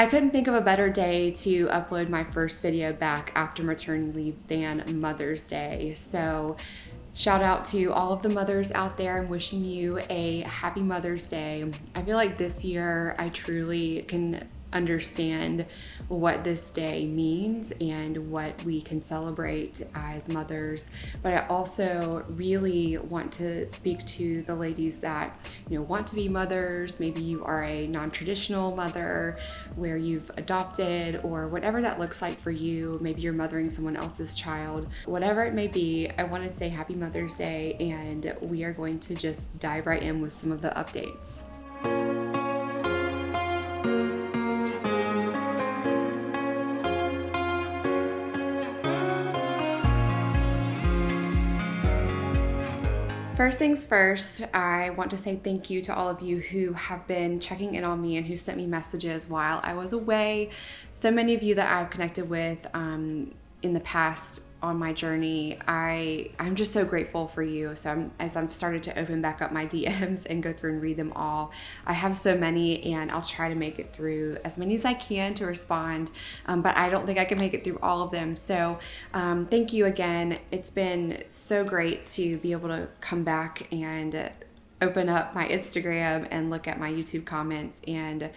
I couldn't think of a better day to upload my first video back after maternity leave than Mother's Day. So shout out to all of the mothers out there. I'm wishing you a happy Mother's Day. I feel like this year I truly can understand what this day means and what we can celebrate as mothers. But I also really want to speak to the ladies that, want to be mothers. Maybe you are a non-traditional mother where you've adopted, or whatever that looks like for you. Maybe you're mothering someone else's child. Whatever it may be, I want to say happy Mother's Day, and we are going to just dive right in with some of the updates. First things first, I want to say thank you to all of you who have been checking in on me and who sent me messages while I was away. So many of you that I've connected with in the past on my journey, I'm just so grateful for you. So as I've started to open back up my DMs and go through and read them all, I have so many, and I'll try to make it through as many as I can to respond, but I don't think I can make it through all of them. So thank you again. It's been so great to be able to come back and open up my Instagram and look at my YouTube comments and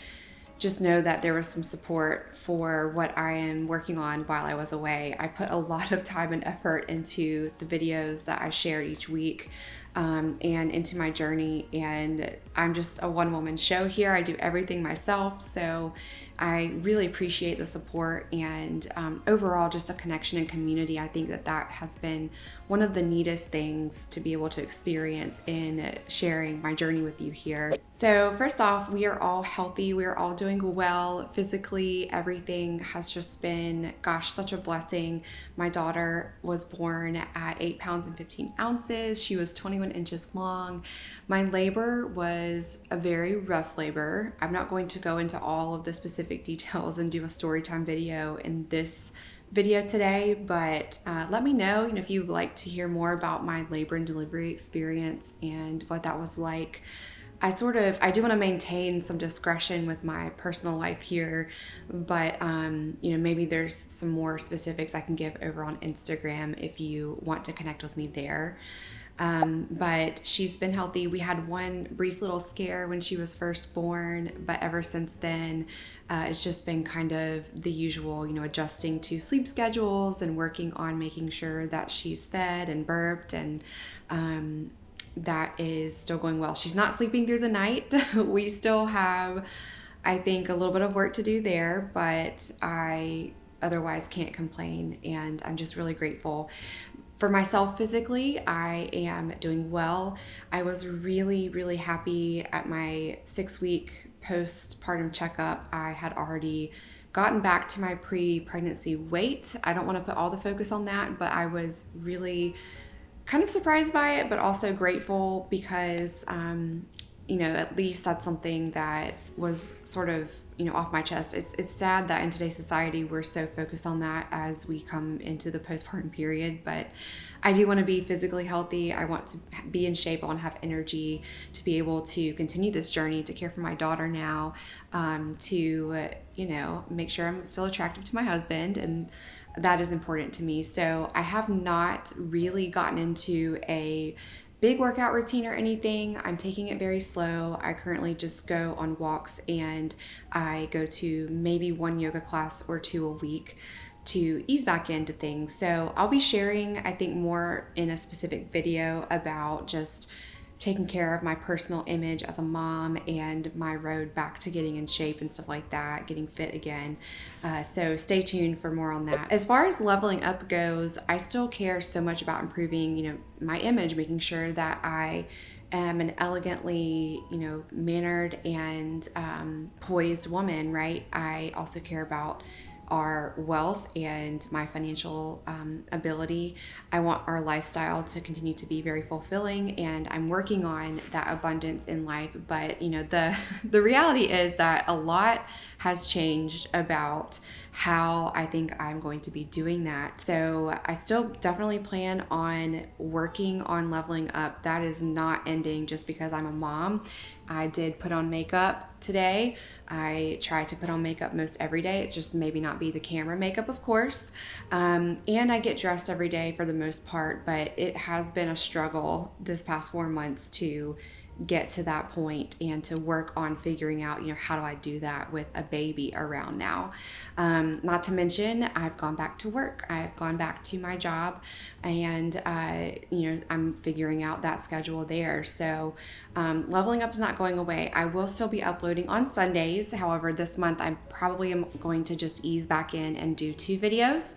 just know that there was some support for what I am working on while I was away. I put a lot of time and effort into the videos that I share each week and into my journey, and I'm just a one-woman show here. I do everything myself, so I really appreciate the support and overall just the connection and community. I think that has been one of the neatest things to be able to experience in sharing my journey with you here. So first off, we are all healthy. We are all doing well physically. Everything has just been, such a blessing. My daughter was born at 8 pounds and 15 ounces. She was 21 inches long. My labor was a very rough labor. I'm not going to go into all of the specific details and do a story time video in this video today, but let me know, if you'd like to hear more about my labor and delivery experience and what that was like. I do want to maintain some discretion with my personal life here, but maybe there's some more specifics I can give over on Instagram if you want to connect with me there. But she's been healthy. We had one brief little scare when she was first born, but ever since then, it's just been kind of the usual, adjusting to sleep schedules and working on making sure that she's fed and burped, and that is still going well. She's not sleeping through the night. We still have, I think, a little bit of work to do there, but I otherwise can't complain, and I'm just really grateful. For myself physically, I am doing well. I was really, really happy at my 6-week postpartum checkup. I had already gotten back to my pre-pregnancy weight. I don't want to put all the focus on that, but I was really kind of surprised by it, but also grateful because, at least that's something that was sort of, off my chest. It's sad that in today's society, we're so focused on that as we come into the postpartum period, but I do want to be physically healthy. I want to be in shape. I want to have energy to be able to continue this journey, to care for my daughter now, to, make sure I'm still attractive to my husband, and that is important to me. So I have not really gotten into a big workout routine or anything. I'm taking it very slow. I currently just go on walks, and I go to maybe one yoga class or 2 a week to ease back into things. So I'll be sharing, I think, more in a specific video about just taking care of my personal image as a mom and my road back to getting in shape and stuff like that, getting fit again. So stay tuned for more on that. As far as leveling up goes, I still care so much about improving, my image, making sure that I am an elegantly, mannered and poised woman, right? I also care about our wealth and my financial ability. I want our lifestyle to continue to be very fulfilling, and I'm working on that abundance in life. But the reality is that a lot has changed about how I think I'm going to be doing that. So I still definitely plan on working on leveling up. That is not ending just because I'm a mom. I did put on makeup today. I try to put on makeup most every day. It just maybe not be the camera makeup, of course. And I get dressed every day for the most part, but it has been a struggle this past 4 months to get to that point and to work on figuring out, how do I do that with a baby around now? Not to mention, I've gone back to work. I've gone back to my job, and I'm figuring out that schedule there. So leveling up is not going away. I will still be uploading on Sundays. However, this month I probably am going to just ease back in and do 2 videos.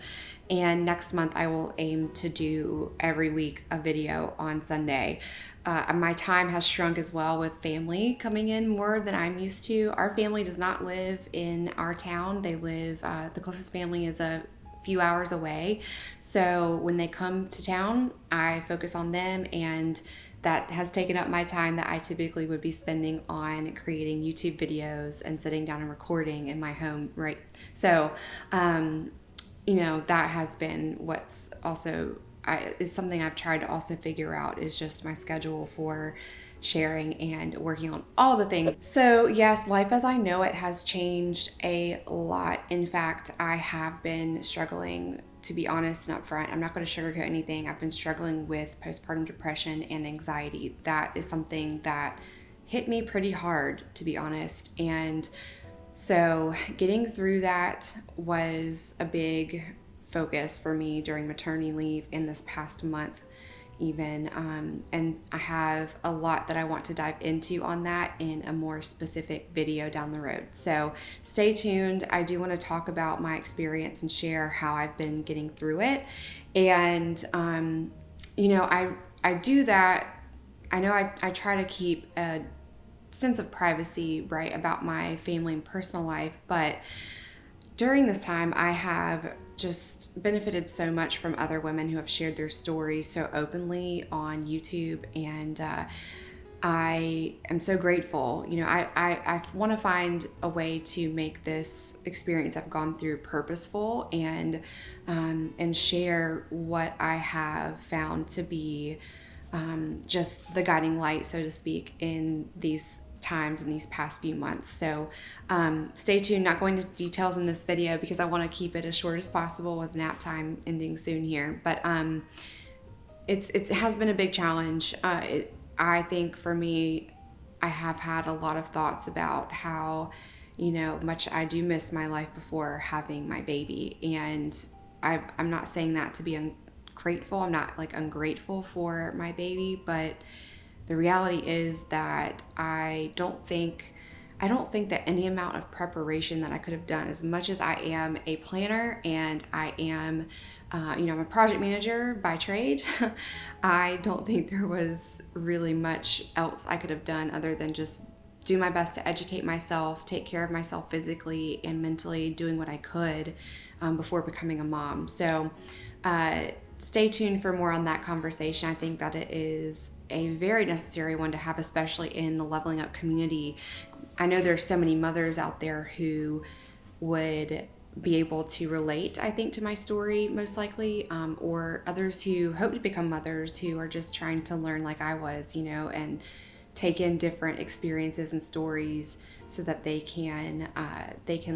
And next month I will aim to do every week a video on Sunday. My time has shrunk as well with family coming in more than I'm used to. Our family does not live in our town. They live, the closest family is a few hours away. So when they come to town, I focus on them, and that has taken up my time that I typically would be spending on creating YouTube videos and sitting down and recording in my home, right? So, that has been what's also, it's something I've tried to also figure out, is just my schedule for sharing and working on all the things. So yes, life as I know it has changed a lot. In fact, I have been struggling, to be honest and upfront. I'm not going to sugarcoat anything. I've been struggling with postpartum depression and anxiety. That is something that hit me pretty hard, to be honest. And so getting through that was a big focus for me during maternity leave in this past month even. And I have a lot that I want to dive into on that in a more specific video down the road. So stay tuned. I do want to talk about my experience and share how I've been getting through it. And, I do that. I know I try to keep a sense of privacy, right, about my family and personal life, but during this time I have just benefited so much from other women who have shared their stories so openly on YouTube, and I am so grateful. I want to find a way to make this experience I've gone through purposeful, and share what I have found to be just the guiding light, so to speak, in these times in these past few months. So stay tuned. Not going into details in this video because I want to keep it as short as possible with nap time ending soon here. But it has been a big challenge. I think for me, I have had a lot of thoughts about how much I do miss my life before having my baby, and I'm not saying that to be ungrateful. I'm not ungrateful for my baby, but the reality is that I don't think that any amount of preparation that I could have done, as much as I am a planner and I am, I'm a project manager by trade, I don't think there was really much else I could have done other than just do my best to educate myself, take care of myself physically and mentally, doing what I could before becoming a mom. So stay tuned for more on that conversation. I think that it is a very necessary one to have, especially in the leveling up community. I know there's so many mothers out there who would be able to relate, I think, to my story most likely, or others who hope to become mothers who are just trying to learn like I was, and take in different experiences and stories so that they can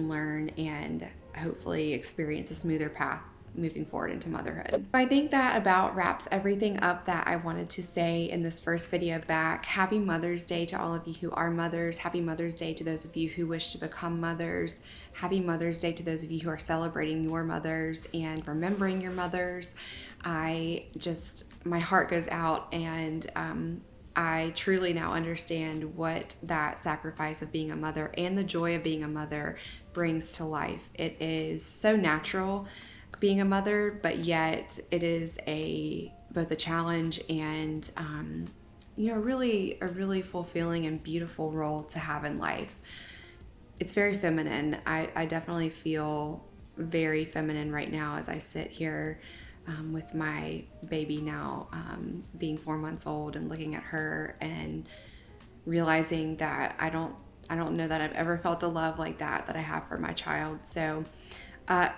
learn and hopefully experience a smoother path moving forward into motherhood. I think that about wraps everything up that I wanted to say in this first video back. Happy Mother's Day to all of you who are mothers. Happy Mother's Day to those of you who wish to become mothers. Happy Mother's Day to those of you who are celebrating your mothers and remembering your mothers. My heart goes out, and I truly now understand what that sacrifice of being a mother and the joy of being a mother brings to life. It is so natural being a mother, but yet it is both a challenge and a really fulfilling and beautiful role to have in life. It's very feminine. I definitely feel very feminine right now as I sit here with my baby now being 4 months old, and looking at her and realizing that I don't know that I've ever felt a love like that I have for my child. So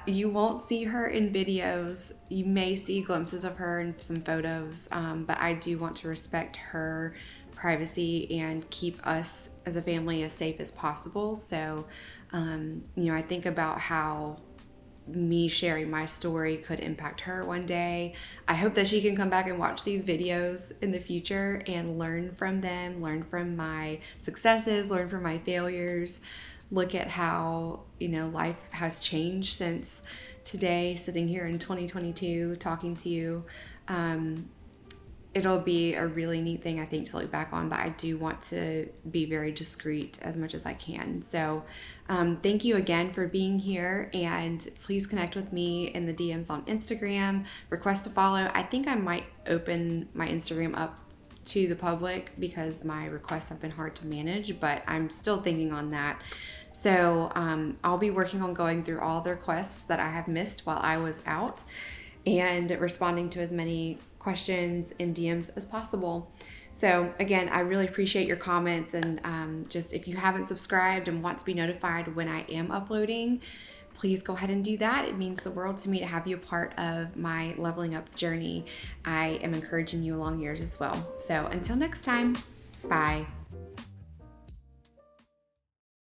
You won't see her in videos. You may see glimpses of her in some photos, but I do want to respect her privacy and keep us as a family as safe as possible. So, I think about how me sharing my story could impact her one day. I hope that she can come back and watch these videos in the future and learn from them, learn from my successes, learn from my failures, look at how, life has changed since today, sitting here in 2022 talking to you. It'll be a really neat thing, I think, to look back on, but I do want to be very discreet as much as I can. So thank you again for being here, and please connect with me in the DMs on Instagram. Request to follow. I think I might open my Instagram up to the public because my requests have been hard to manage, but I'm still thinking on that. So I'll be working on going through all the requests that I have missed while I was out and responding to as many questions and DMs as possible. So again, I really appreciate your comments, and just if you haven't subscribed and want to be notified when I am uploading, please go ahead and do that. It means the world to me to have you a part of my leveling up journey. I am encouraging you along yours as well. So until next time, bye.